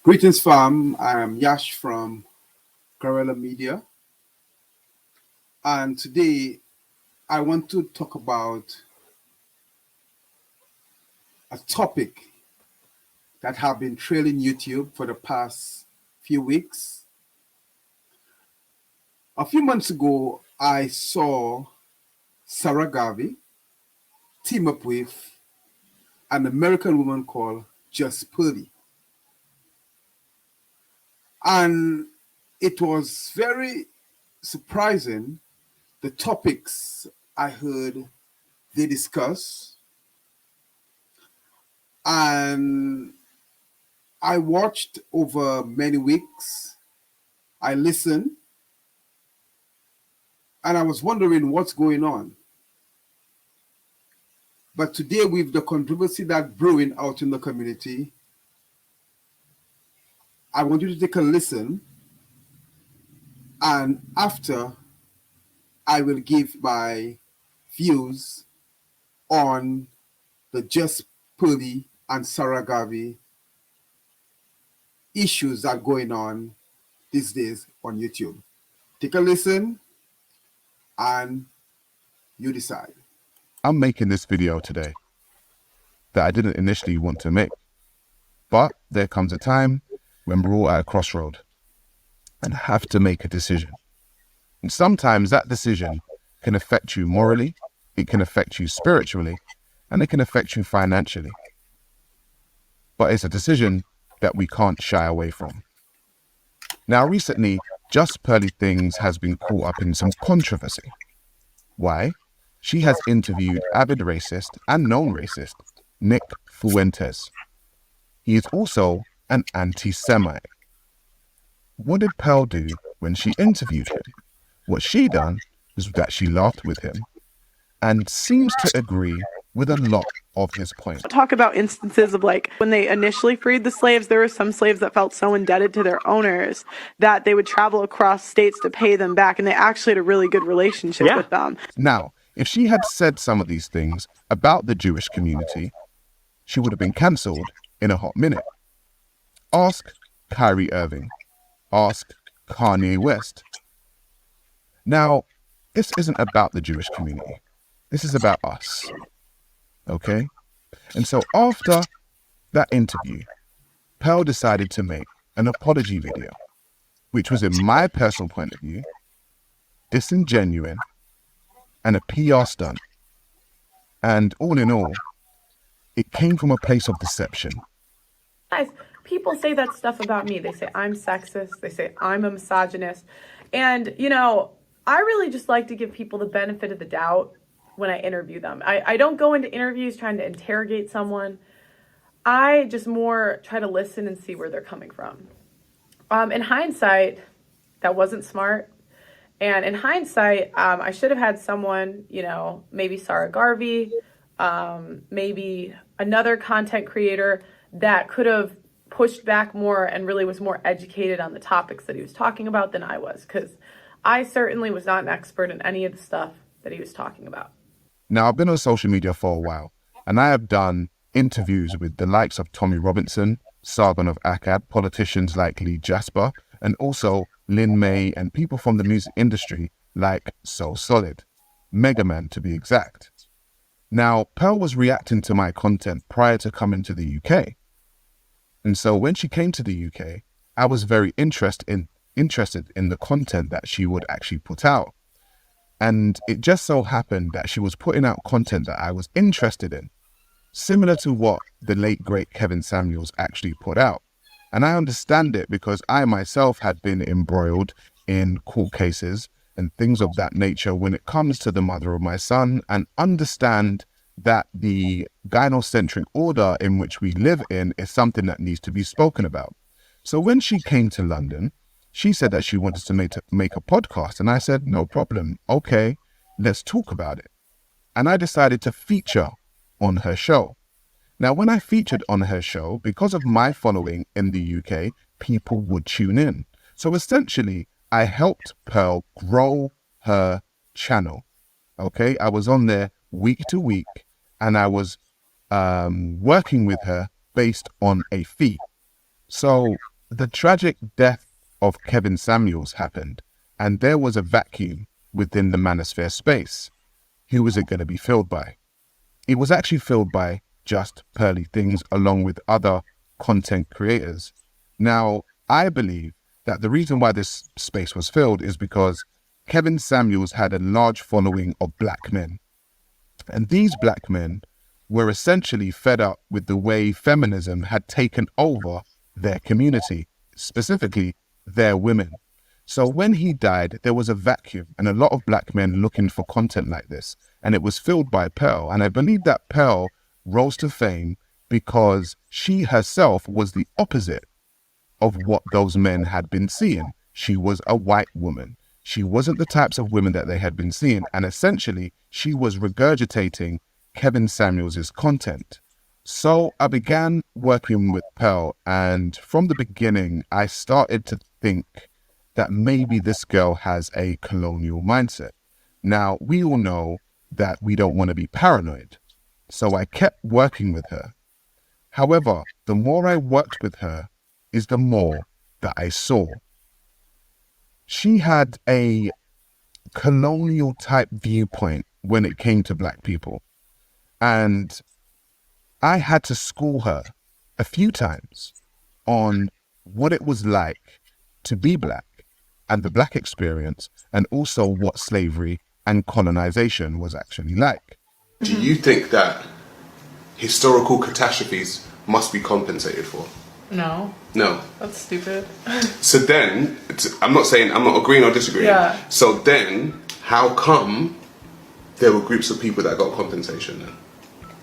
Greetings, fam. I'm Yash from Guerrilla Media, and today I want to talk about a topic that have been trailing YouTube for the past few weeks. A few months ago, I saw Sara Garvey team up with an American woman called Just Pearly, and it was very surprising the topics I heard they discuss. And I watched over many weeks. I listened, and I was wondering what's going on. But today, with the controversy that brewing out in the community, I want you to take a listen. And after, I will give my views on the Just Pearly and Sara Garvey issues that are going on these days on YouTube. Take a listen, and you decide. I'm making this video today that I didn't initially want to make, but there comes a time when we're all at a crossroad and have to make a decision. And sometimes that decision can affect you morally, it can affect you spiritually, and it can affect you financially. But it's a decision that we can't shy away from. Now, recently, Just Pearly Things has been caught up in some controversy. Why? She has interviewed avid racist and known racist Nick Fuentes. He is also an anti-Semite. What did Pearl do when she interviewed him? What she done was that she laughed with him and seems to agree with a lot of his points. Talk about instances of like when they initially freed the slaves, there were some slaves that felt so indebted to their owners that they would travel across states to pay them back, and they actually had a really good relationship with them. Now, if she had said some of these things about the Jewish community, she would have been cancelled in a hot minute. Ask Kyrie Irving. Ask Kanye West. Now, this isn't about the Jewish community. This is about us. Okay? And so after that interview, Pearl decided to make an apology video, which was, in my personal point of view, disingenuous and a PR stunt. And all in all, it came from a place of deception. Guys, people say that stuff about me. They say I'm sexist. They say I'm a misogynist. And, you know, I really just like to give people the benefit of the doubt when I interview them. I don't go into interviews trying to interrogate someone. I just more try to listen and see where they're coming from. In hindsight, that wasn't smart. And in hindsight, I should have had someone, you know, maybe Sara Garvey, maybe another content creator that could have pushed back more and really was more educated on the topics that he was talking about than I was, because I certainly was not an expert in any of the stuff that he was talking about. Now, I've been on social media for a while, and I have done interviews with the likes of Tommy Robinson, Sargon of Akkad, politicians like Lee Jasper, and also Lin May and people from the music industry like So Solid, Mega Man to be exact. Now, Pearl was reacting to my content prior to coming to the UK. And so when she came to the UK, I was very interested in the content that she would actually put out. And it just so happened that she was putting out content that I was interested in, similar to what the late, great Kevin Samuels actually put out. And I understand it because I myself had been embroiled in court cases and things of that nature when it comes to the mother of my son, and understand that the gynocentric order in which we live in is something that needs to be spoken about. So when she came to London, she said that she wanted to make a podcast, and I said, no problem. Okay, let's talk about it. And I decided to feature on her show. Now, when I featured on her show, because of my following in the UK, people would tune in. So essentially, I helped Pearl grow her channel. Okay, I was on there week to week, and I was working with her based on a fee. So the tragic death of Kevin Samuels happened, and there was a vacuum within the manosphere space. Who was it going to be filled by? It was actually filled by Just Pearly Things along with other content creators. Now, I believe that the reason why this space was filled is because Kevin Samuels had a large following of black men. And these black men were essentially fed up with the way feminism had taken over their community, specifically their women. So when he died, there was a vacuum and a lot of black men looking for content like this. And it was filled by Pearl. And I believe that Pearl rose to fame because she herself was the opposite of what those men had been seeing. She was a white woman. She wasn't the types of women that they had been seeing. And essentially, she was regurgitating Kevin Samuels' content. So I began working with Pearl. And from the beginning, I started to think that maybe this girl has a colonial mindset. Now, we all know that we don't want to be paranoid. So I kept working with her. However, the more I worked with her is the more that I saw. She had a colonial type viewpoint when it came to black people. And I had to school her a few times on what it was like to be black and the black experience, and also what slavery and colonization was actually like. Do you think that historical catastrophes must be compensated for? No. No. That's stupid. So then, I'm not agreeing or disagreeing. Yeah. So then, how come there were groups of people that got compensation then?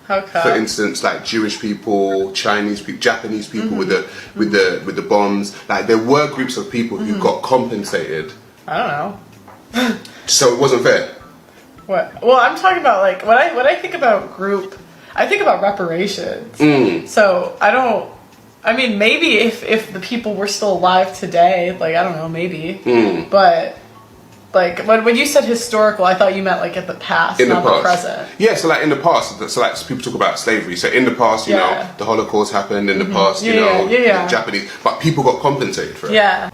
How come? For instance, like Jewish people, Chinese people, Japanese people with the bombs. Like there were groups of people who got compensated. I don't know. So it wasn't fair. What? Well, I'm talking about like when I think about group, I think about reparations. So I mean, maybe if the people were still alive today, like I don't know, maybe. But like when you said historical, I thought you meant like at the past, not the present. Yeah, so like in the past, so like people talk about slavery. So in the past, you know, the Holocaust happened. In the past, you know, the Japanese, but people got compensated for it. Yeah.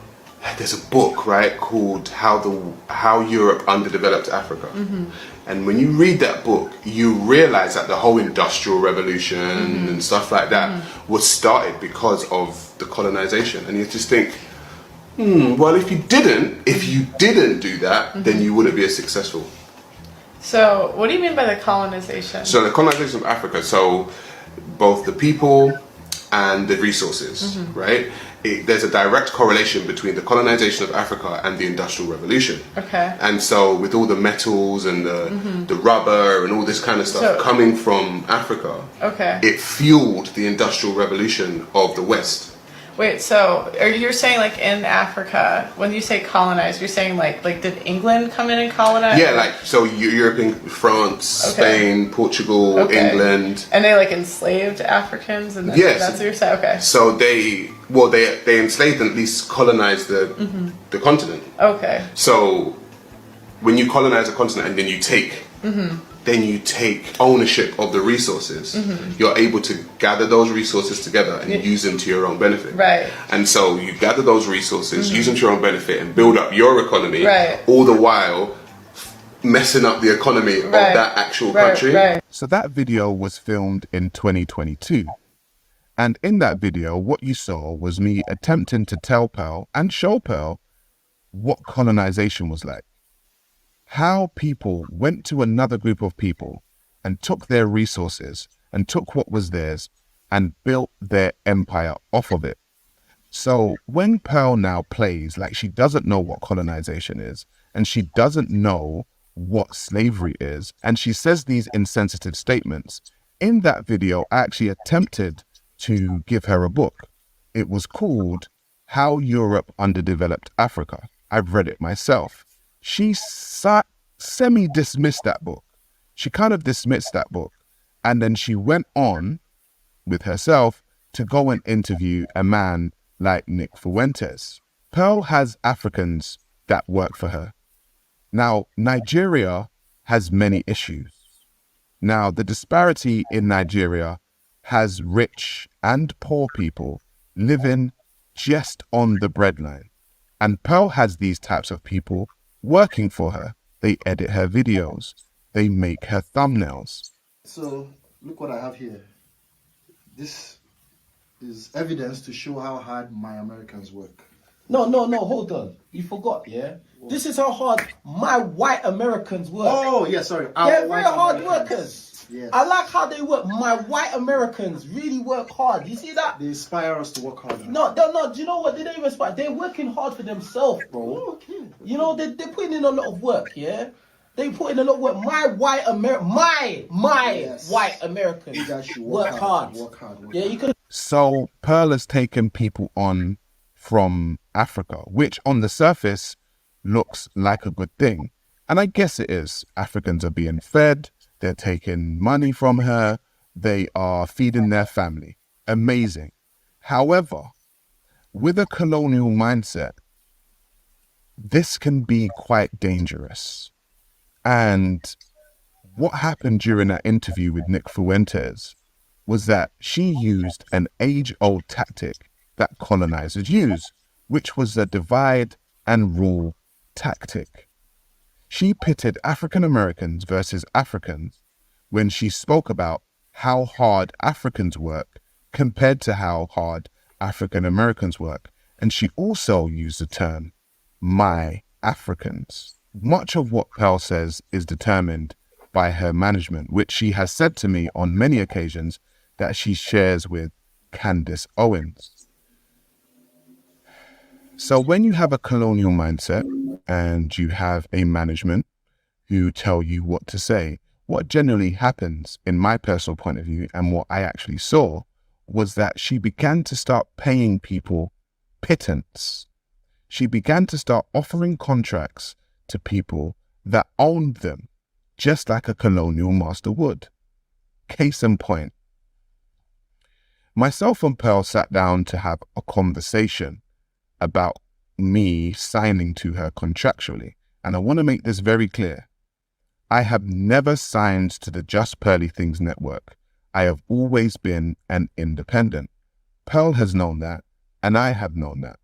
There's a book, right, called How Europe Underdeveloped Africa. And when you read that book, you realize that the whole Industrial Revolution and stuff like that was started because of the colonization. And you just think, well, if you didn't do that, then you wouldn't be as successful. So what do you mean by the colonization? So the colonization of Africa, so both the people and the resources, right? There's a direct correlation between the colonization of Africa and the Industrial Revolution. Okay. And so with all the metals and the rubber and all this kind of stuff coming from Africa, it fueled the Industrial Revolution of the West. Wait, so you're saying like in Africa, when you say colonize, you're saying like did England come in and colonize? Yeah, like so European, France, Spain, Portugal, England. And they like enslaved Africans, and that's what you're saying. Okay. So they enslaved and at least colonized the continent. Okay. So when you colonize a continent and then you take ownership of the resources, you're able to gather those resources together and use them to your own benefit. Right. And so you gather those resources, use them to your own benefit and build up your economy, all the while messing up the economy of that actual country. Right. So that video was filmed in 2022. And in that video, what you saw was me attempting to tell Pearl and show Pearl what colonization was like. How people went to another group of people and took their resources and took what was theirs and built their empire off of it. So when Pearl now plays like she doesn't know what colonization is and she doesn't know what slavery is, and she says these insensitive statements, in that video I actually attempted to give her a book. It was called How Europe Underdeveloped Africa. I've read it myself. She semi-dismissed that book. She kind of dismissed that book. And then she went on with herself to go and interview a man like Nick Fuentes. Pearl has Africans that work for her. Now, Nigeria has many issues. Now, the disparity in Nigeria has rich and poor people living just on the breadline. And Pearl has these types of people working for her. They edit her videos. They make her thumbnails. So look what I have here. This is evidence to show how hard my Americans work. No, hold on. You forgot, yeah? This is how hard my white Americans work. Oh, yeah, sorry. They're very hard workers. Yes. I like how they work. My white Americans really work hard. You see that? They inspire us to work harder. No. Do you know what? They don't even inspire. They're working hard for themselves, bro. Oh, okay. You know, they're putting in a lot of work, yeah? They put in a lot of work. My white Yes. white Americans You guys should work hard. Work hard. Yeah, you could. So Pearl has taken people on from Africa, which on the surface looks like a good thing. And I guess it is. Africans are being fed. They're taking money from her. They are feeding their family. Amazing. However, with a colonial mindset, this can be quite dangerous. And what happened during that interview with Nick Fuentes was that she used an age-old tactic that colonizers use, which was the divide and rule tactic. She pitted African Americans versus Africans when she spoke about how hard Africans work compared to how hard African Americans work. And she also used the term, my Africans. Much of what Pearl says is determined by her management, which she has said to me on many occasions that she shares with Candace Owens. So when you have a colonial mindset and you have a management who tell you what to say, what generally happens in my personal point of view and what I actually saw was that she began to start paying people pittance. She began to start offering contracts to people that owned them, just like a colonial master would. Case in point, myself and Pearl sat down to have a conversation about me signing to her contractually. And I want to make this very clear. I have never signed to the Just Pearly Things network. I have always been an independent. Pearl has known that, and I have known that.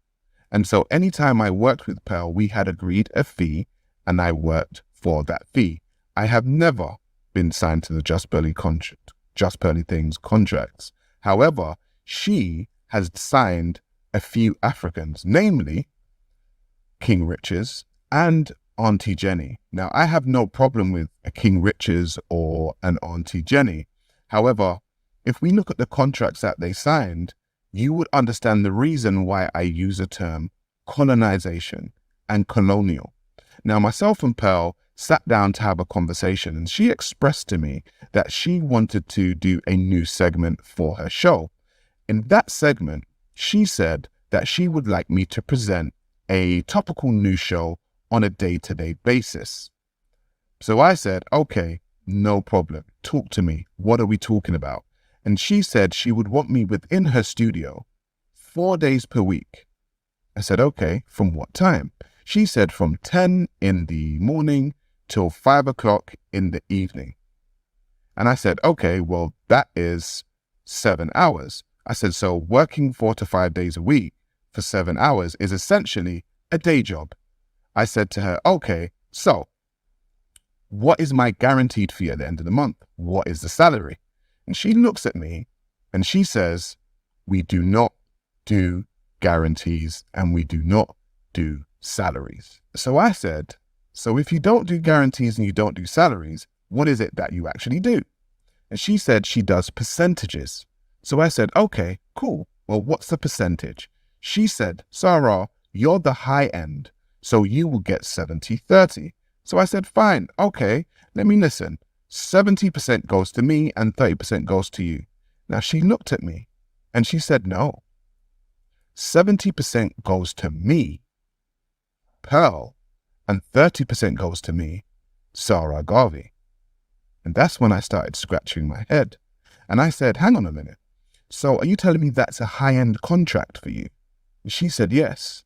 And so anytime I worked with Pearl, we had agreed a fee, and I worked for that fee. I have never been signed to the Just Pearly Things contracts. However, she has signed a few Africans, namely King Riches and Auntie Jenny. Now, I have no problem with a King Riches or an Auntie Jenny. However, if we look at the contracts that they signed, you would understand the reason why I use the term colonization and colonial. Now, myself and Pearl sat down to have a conversation, and she expressed to me that she wanted to do a new segment for her show. In that segment, she said that she would like me to present a topical news show on a day-to-day basis. So I said, okay, no problem. Talk to me. What are we talking about? And she said she would want me within her studio 4 days per week. I said, okay, from what time? She said from 10 in the morning till 5 o'clock in the evening. And I said, okay, well, that is 7 hours. I said, so working 4 to 5 days a week for 7 hours is essentially a day job. I said to her, okay, so what is my guaranteed fee at the end of the month? What is the salary? And she looks at me and she says, we do not do guarantees and we do not do salaries. So I said, so if you don't do guarantees and you don't do salaries, what is it that you actually do? And she said she does percentages. So I said, okay, cool. Well, what's the percentage? She said, Sara, you're the high end, so you will get 70-30. So I said, fine, okay, let me listen. 70% goes to me and 30% goes to you. Now she looked at me and she said, no, 70% goes to me, Pearl, and 30% goes to me, Sara Garvey. And that's when I started scratching my head. And I said, hang on a minute. So are you telling me that's a high-end contract for you? And she said, yes.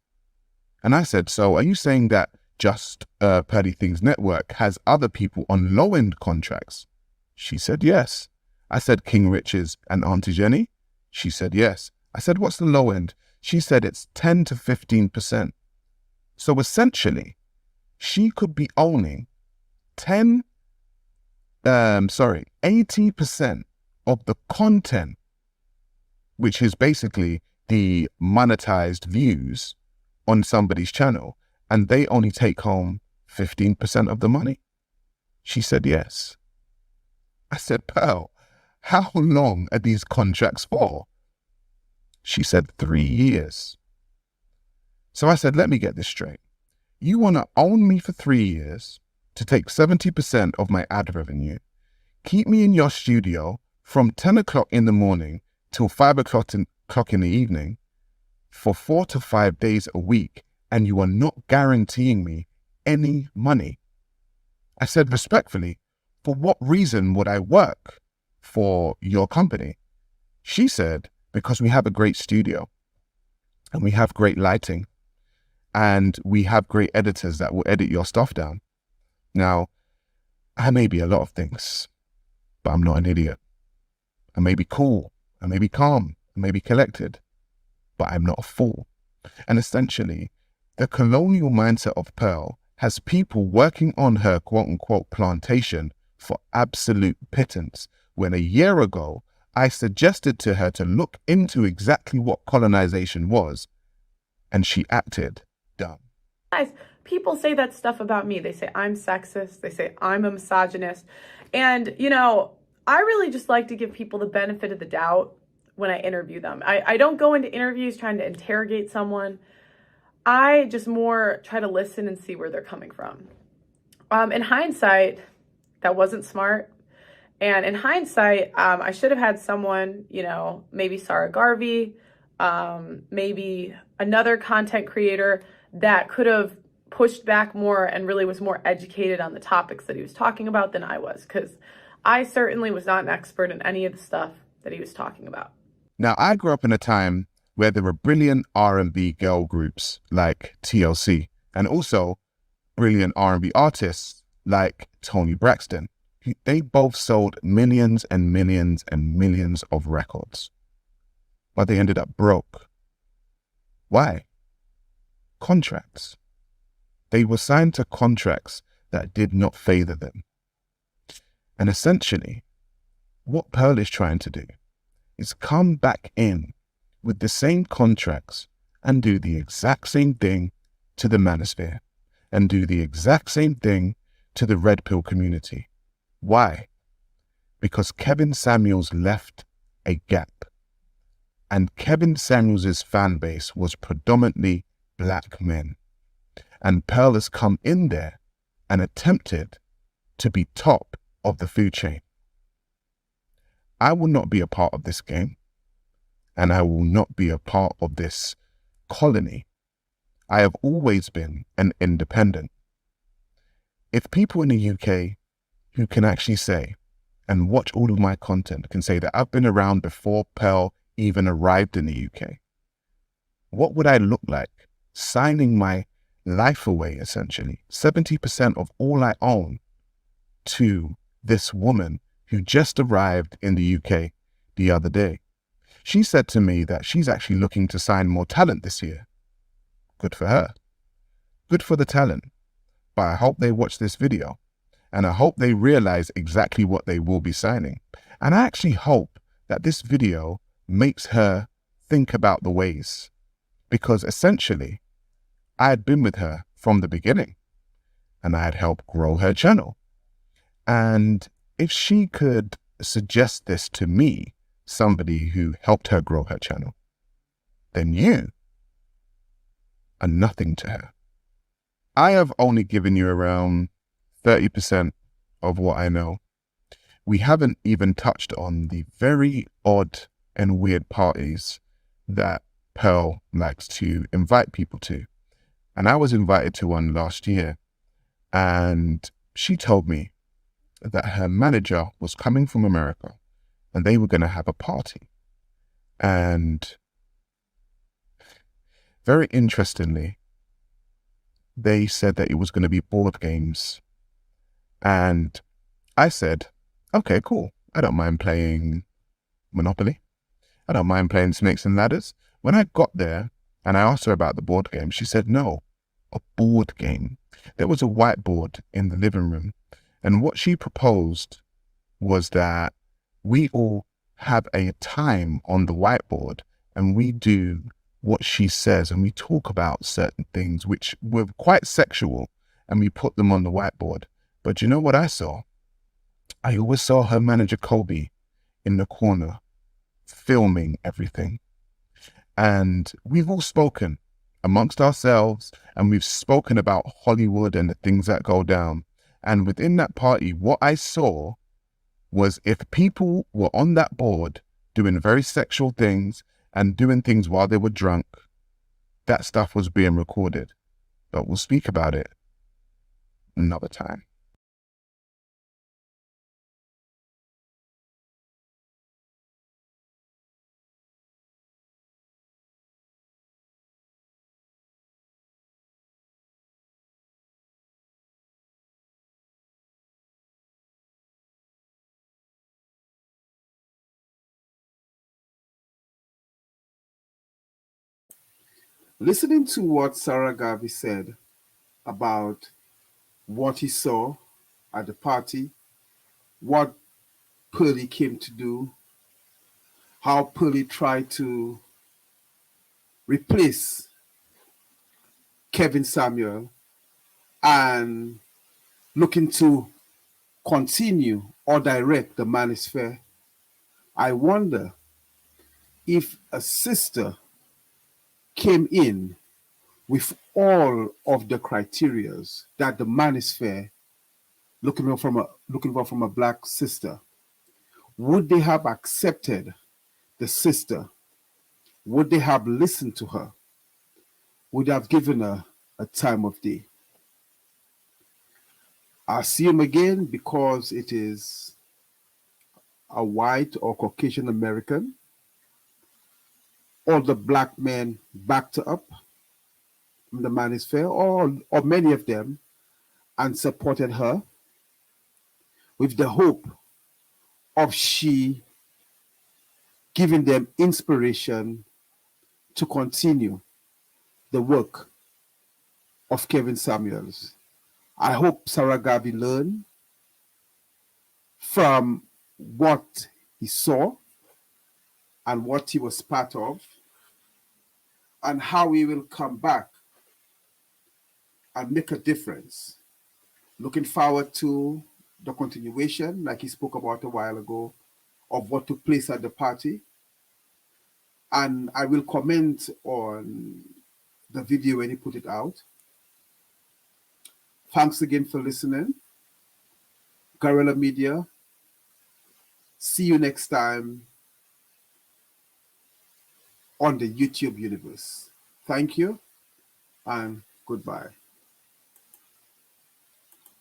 And I said, so are you saying that Just Pearly Things Network has other people on low-end contracts? She said, yes. I said, King Riches and Auntie Jenny? She said, yes. I said, what's the low end? She said it's 10 to 15%. So essentially, she could be owning 80% of the content, which is basically the monetized views on somebody's channel, and they only take home 15% of the money. She said yes. I said, Pearl, how long are these contracts for? She said 3 years. So I said, let me get this straight. You want to own me for 3 years to take 70% of my ad revenue, keep me in your studio from 10 o'clock in the morning till 5 o'clock in the evening for 4 to 5 days a week, and you are not guaranteeing me any money. I said respectfully, for what reason would I work for your company? She said, because we have a great studio and we have great lighting and we have great editors that will edit your stuff down. Now, I may be a lot of things, but I'm not an idiot. I may be cool, I may be calm, I may be collected, but I'm not a fool. And essentially, the colonial mindset of Pearl has people working on her quote-unquote plantation for absolute pittance, when a year ago, I suggested to her to look into exactly what colonization was, and she acted dumb. Guys, people say that stuff about me. They say I'm sexist. They say I'm a misogynist. And, you know, I really just like to give people the benefit of the doubt when I interview them. I don't go into interviews trying to interrogate someone. I just more try to listen and see where they're coming from. In hindsight, that wasn't smart. And in hindsight, I should have had someone, you know, maybe Sara Garvey, maybe another content creator that could have pushed back more and really was more educated on the topics that he was talking about than I was, because I certainly was not an expert in any of the stuff that he was talking about. Now, I grew up in a time where there were brilliant R&B girl groups like TLC, and also brilliant R&B artists like Toni Braxton. They both sold millions and millions and millions of records, but they ended up broke. Why? Contracts. They were signed to contracts that did not favor them. And essentially, what Pearl is trying to do is come back in with the same contracts and do the exact same thing to the manosphere and do the exact same thing to the red pill community. Why? Because Kevin Samuels left a gap, and Kevin Samuels' fan base was predominantly black men, and Pearl has come in there and attempted to be top of the food chain. I will not be a part of this game, and I will not be a part of this colony. I have always been an independent. If people in the UK who can actually say and watch all of my content can say that I've been around before Pearl even arrived in the UK, what would I look like signing my life away, essentially, 70% of all I own, to this woman who just arrived in the UK the other day? She said to me that she's actually looking to sign more talent this year. Good for her. Good for the talent. But I hope they watch this video, and I hope they realize exactly what they will be signing. And I actually hope that this video makes her think about the ways, because essentially I had been with her from the beginning and I had helped grow her channel. And if she could suggest this to me, somebody who helped her grow her channel, then you are nothing to her. I have only given you around 30% of what I know. We haven't even touched on the very odd and weird parties that Pearl likes to invite people to. And I was invited to one last year, and she told me that her manager was coming from America and they were going to have a party. And very interestingly, they said that it was going to be board games. And I said, okay, cool. I don't mind playing Monopoly. I don't mind playing Snakes and Ladders, When I got there and I asked her about the board game, she said, no, a board game. There was a whiteboard in the living room. And what she proposed was that we all have a time on the whiteboard and we do what she says and we talk about certain things which were quite sexual and we put them on the whiteboard. But you know what I saw? I always saw her manager Kobe in the corner filming everything. And we've all spoken amongst ourselves and we've spoken about Hollywood and the things that go down. And within that party, what I saw was if people were on that board doing very sexual things and doing things while they were drunk, that stuff was being recorded. But we'll speak about it another time. Listening to what Sara Garvey said about what he saw at the party, what Pearly came to do, how Pearly tried to replace Kevin Samuel and looking to continue or direct the manosphere, I wonder if a sister came in with all of the criterias that the manosphere looking for from a black sister, would they have accepted the sister? Would they have listened to her? Would they have given her a time of day? I assume again because it is a white or Caucasian American, all the black men backed her up from the manosphere, or many of them, and supported her with the hope of she giving them inspiration to continue the work of Kevin Samuels. I hope Sara Garvey learned from what he saw and what he was part of, and how he will come back and make a difference. Looking forward to the continuation, like he spoke about a while ago, of what took place at the party. And I will comment on the video when he put it out. Thanks again for listening. Guerrilla Media. See you next time on the YouTube universe. Thank you and goodbye.